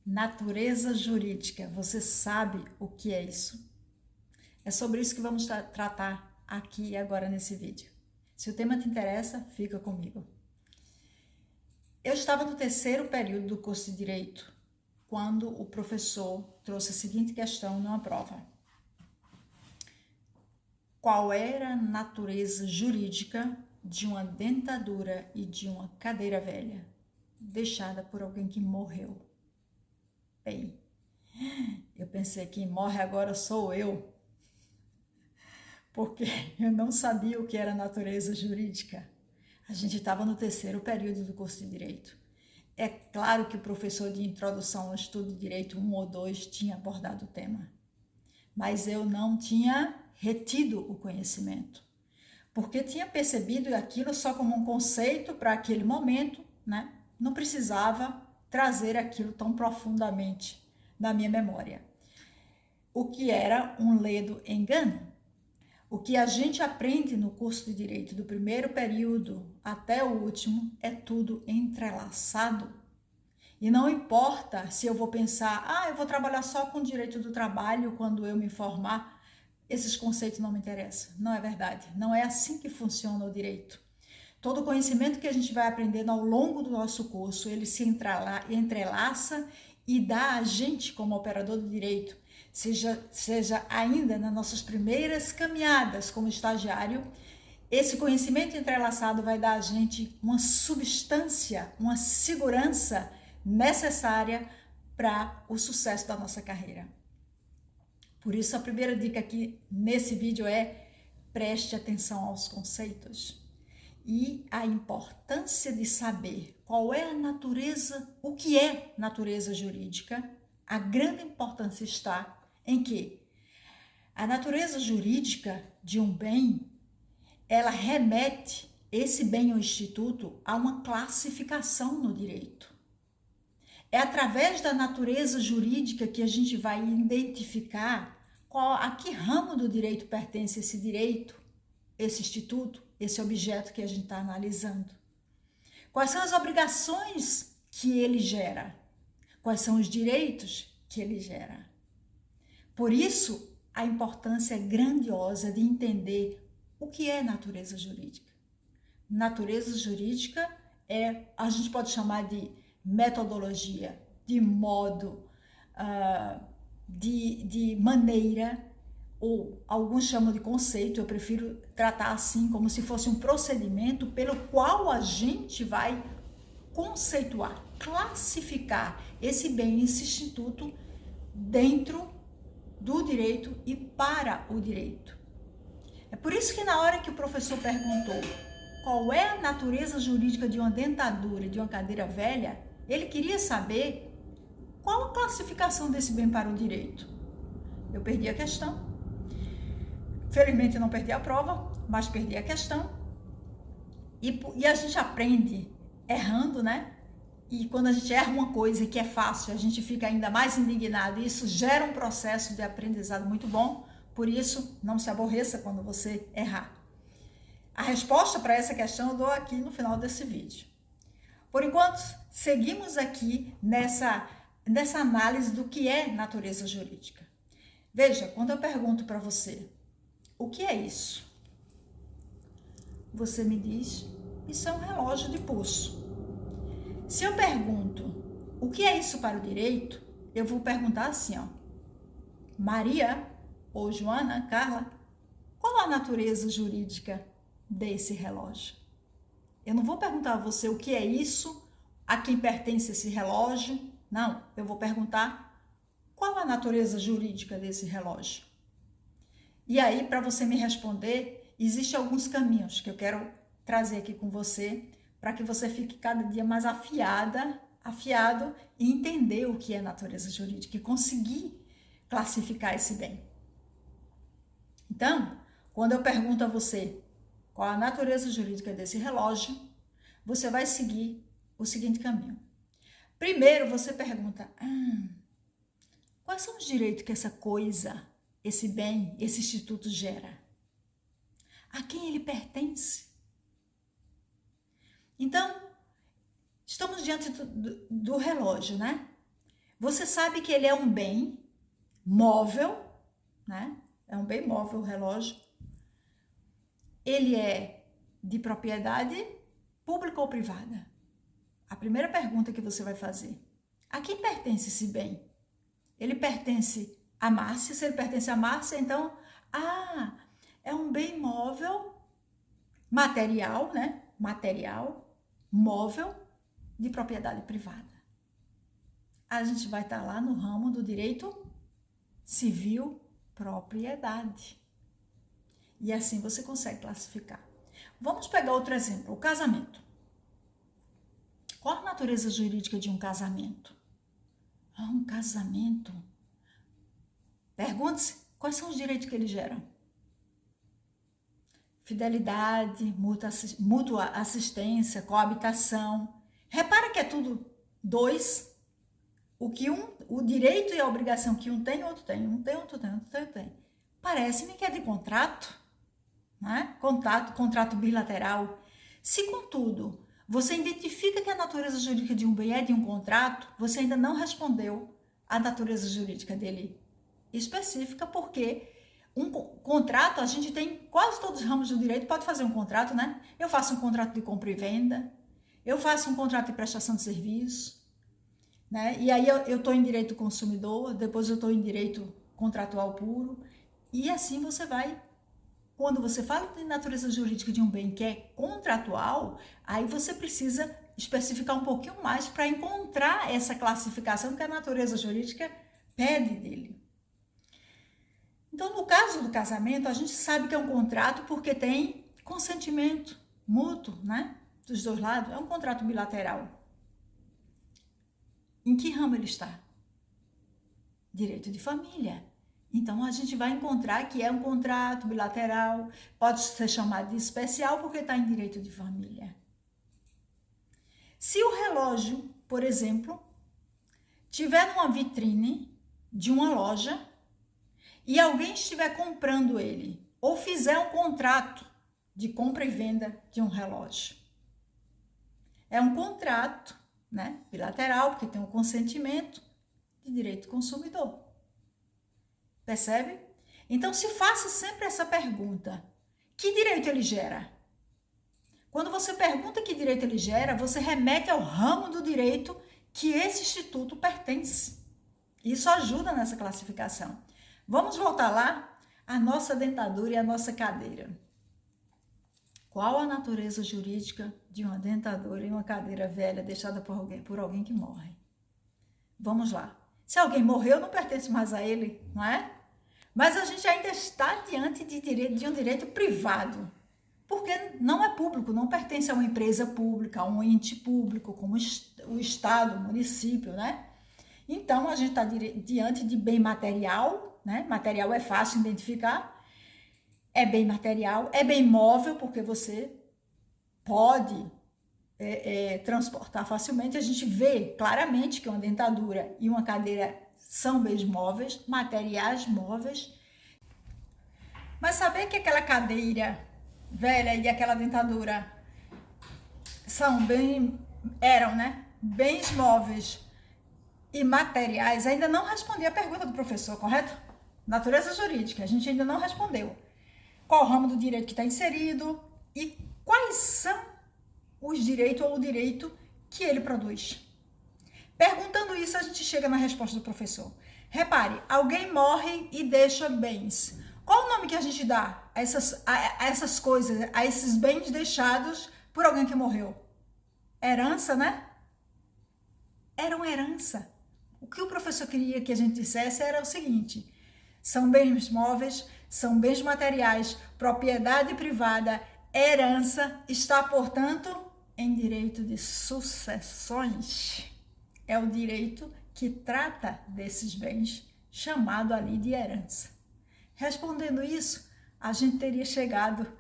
Natureza jurídica, você sabe o que é isso? É sobre isso que vamos tratar aqui e agora nesse vídeo. Se o tema te interessa, fica comigo. Eu estava no terceiro período do curso de Direito, quando o professor trouxe a seguinte questão numa prova. Qual era a natureza jurídica de uma dentadura e de uma cadeira velha, deixada por alguém que morreu? Bem, eu pensei que quem morre agora sou eu, porque eu não sabia o que era natureza jurídica. A gente estava no terceiro período do curso de Direito. É claro que o professor de introdução ao estudo de Direito 1 ou 2 tinha abordado o tema, mas eu não tinha retido o conhecimento, porque tinha percebido aquilo só como um conceito para aquele momento, né? Não precisava trazer aquilo tão profundamente na minha memória. O que era um ledo engano. O que a gente aprende no curso de Direito do primeiro período até o último é tudo entrelaçado. E não importa se eu vou pensar, eu vou trabalhar só com direito do trabalho quando eu me formar, esses conceitos não me interessam. Não é verdade. Não é assim que funciona o direito. Todo o conhecimento que a gente vai aprendendo ao longo do nosso curso, ele se entrelaça e dá a gente, como operador do direito, seja ainda nas nossas primeiras caminhadas como estagiário, esse conhecimento entrelaçado vai dar a gente uma substância, uma segurança necessária para o sucesso da nossa carreira. Por isso, a primeira dica aqui nesse vídeo é: preste atenção aos conceitos e a importância de saber qual é a natureza, o que é natureza jurídica. A grande importância está em que a natureza jurídica de um bem, ela remete esse bem ou instituto a uma classificação no direito. É através da natureza jurídica que a gente vai identificar a que ramo do direito pertence esse direito, esse instituto, esse objeto que a gente está analisando. Quais são as obrigações que ele gera? Quais são os direitos que ele gera? Por isso, a importância grandiosa de entender o que é natureza jurídica. Natureza jurídica a gente pode chamar de metodologia, de modo, de maneira, ou alguns chamam de conceito. Eu prefiro tratar assim, como se fosse um procedimento pelo qual a gente vai conceituar, classificar esse bem, esse instituto dentro do direito e para o direito. É por isso que na hora que o professor perguntou qual é a natureza jurídica de uma dentadura e de uma cadeira velha, ele queria saber qual a classificação desse bem para o direito. Eu perdi a questão. Felizmente eu não perdi a prova, mas perdi a questão. E a gente aprende errando, né? E quando a gente erra uma coisa que é fácil, a gente fica ainda mais indignado. E isso gera um processo de aprendizado muito bom. Por isso, não se aborreça quando você errar. A resposta para essa questão eu dou aqui no final desse vídeo. Por enquanto, seguimos aqui nessa análise do que é natureza jurídica. Veja, quando eu pergunto para você, o que é isso? Você me diz, isso é um relógio de pulso. Se eu pergunto, o que é isso para o direito? Eu vou perguntar assim, Maria, ou Joana, Carla, qual a natureza jurídica desse relógio? Eu não vou perguntar a você o que é isso, a quem pertence esse relógio. Não, eu vou perguntar qual a natureza jurídica desse relógio. E aí, para você me responder, existem alguns caminhos que eu quero trazer aqui com você, para que você fique cada dia mais afiado e entender o que é natureza jurídica e conseguir classificar esse bem. Então, quando eu pergunto a você qual a natureza jurídica desse relógio, você vai seguir o seguinte caminho. Primeiro, você pergunta, quais são os direitos que essa coisa, esse bem, esse instituto gera? A quem ele pertence? Então, estamos diante do relógio, né? Você sabe que ele é um bem móvel, né? É um bem móvel o relógio. Ele é de propriedade pública ou privada? A primeira pergunta que você vai fazer. A quem pertence esse bem? Ele pertence a Márcia? Se ele pertence a Márcia, então, é um bem móvel, material, né? Material, móvel, de propriedade privada. A gente vai estar lá no ramo do direito civil, propriedade. E assim você consegue classificar. Vamos pegar outro exemplo, o casamento. Qual a natureza jurídica de um casamento? Um casamento. Pergunte-se, quais são os direitos que ele gera? Fidelidade, mútua assistência, coabitação. Repara que é tudo dois. O direito e a obrigação que um tem, outro tem. Um tem, outro tem, outro tem. Parece-me que é de contrato, né? Contrato bilateral. Se, contudo, você identifica que a natureza jurídica de um bem é de um contrato, você ainda não respondeu a natureza jurídica dele específica, porque um contrato, a gente tem quase todos os ramos do direito, pode fazer um contrato, né? Eu faço um contrato de compra e venda, eu faço um contrato de prestação de serviço, né? E aí eu estou em direito do consumidor, depois eu estou em direito contratual puro, e assim você vai. Quando você fala de natureza jurídica de um bem que é contratual, aí você precisa especificar um pouquinho mais para encontrar essa classificação que a natureza jurídica pede dele. Então, no caso do casamento, a gente sabe que é um contrato porque tem consentimento mútuo, né? Dos dois lados. É um contrato bilateral. Em que ramo ele está? Direito de família. Então, a gente vai encontrar que é um contrato bilateral, pode ser chamado de especial porque está em direito de família. Se o relógio, por exemplo, tiver numa vitrine de uma loja e alguém estiver comprando ele ou fizer um contrato de compra e venda de um relógio, é um contrato, né, bilateral, porque tem um consentimento de direito do consumidor. Percebe? Então, se faça sempre essa pergunta: que direito ele gera? Quando você pergunta que direito ele gera, você remete ao ramo do direito que esse instituto pertence. Isso ajuda nessa classificação. Vamos voltar lá? A nossa dentadura e a nossa cadeira. Qual a natureza jurídica de uma dentadura e uma cadeira velha deixada por alguém que morre? Vamos lá. Se alguém morreu, não pertence mais a ele, não é? Mas a gente ainda está diante de um direito privado, porque não é público, não pertence a uma empresa pública, a um ente público, como o Estado, o município, né? Então, a gente está diante de bem material, né? Material é fácil identificar, é bem material, é bem móvel, porque você pode transportar facilmente. A gente vê claramente que uma dentadura e uma cadeira são bens móveis, materiais móveis. Mas saber que aquela cadeira velha e aquela dentadura eram, né, bens móveis e materiais, ainda não respondi a pergunta do professor, correto? Natureza jurídica, a gente ainda não respondeu. Qual o ramo do direito que está inserido e quais são os direitos ou o direito que ele produz. Perguntando isso, a gente chega na resposta do professor. Repare, alguém morre e deixa bens. Qual o nome que a gente dá a essas coisas, a esses bens deixados por alguém que morreu? Herança, né? Era uma herança. O que o professor queria que a gente dissesse era o seguinte: são bens móveis, são bens materiais, propriedade privada, herança, está, portanto, em direito de sucessões. É o direito que trata desses bens, chamado ali de herança. Respondendo isso, a gente teria chegado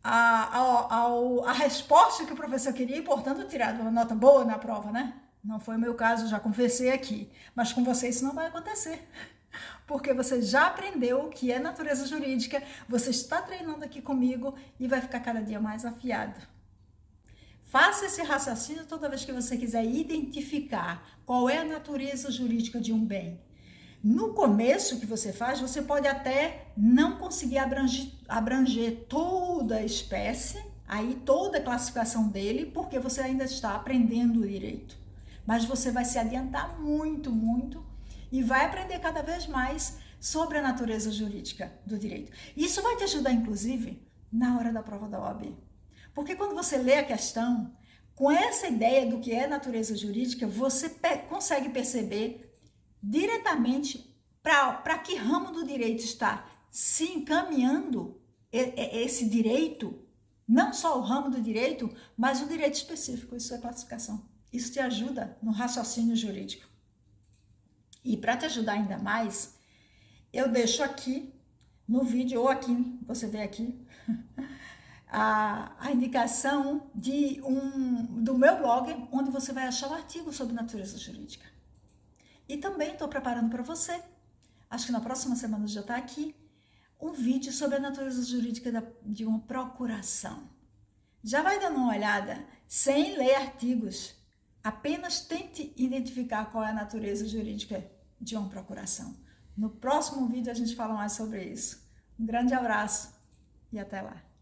a resposta que o professor queria e, portanto, tirado uma nota boa na prova, né? Não foi o meu caso, já confessei aqui. Mas com você isso não vai acontecer. Porque você já aprendeu o que é natureza jurídica, você está treinando aqui comigo e vai ficar cada dia mais afiado. Faça esse raciocínio toda vez que você quiser identificar qual é a natureza jurídica de um bem. No começo que você faz, você pode até não conseguir abranger toda a espécie, aí toda a classificação dele, porque você ainda está aprendendo o direito. Mas você vai se adiantar muito, muito e vai aprender cada vez mais sobre a natureza jurídica do direito. Isso vai te ajudar, inclusive, na hora da prova da OAB. Porque quando você lê a questão, com essa ideia do que é natureza jurídica, você consegue perceber diretamente para que ramo do direito está se encaminhando esse direito, não só o ramo do direito, mas o direito específico e sua classificação. Isso te ajuda no raciocínio jurídico. E para te ajudar ainda mais, eu deixo aqui no vídeo, ou aqui, você vê aqui, a indicação do meu blog, onde você vai achar um artigo sobre natureza jurídica. E também estou preparando para você, acho que na próxima semana já está aqui, um vídeo sobre a natureza jurídica de uma procuração. Já vai dando uma olhada, sem ler artigos, apenas tente identificar qual é a natureza jurídica de uma procuração. No próximo vídeo a gente fala mais sobre isso. Um grande abraço e até lá.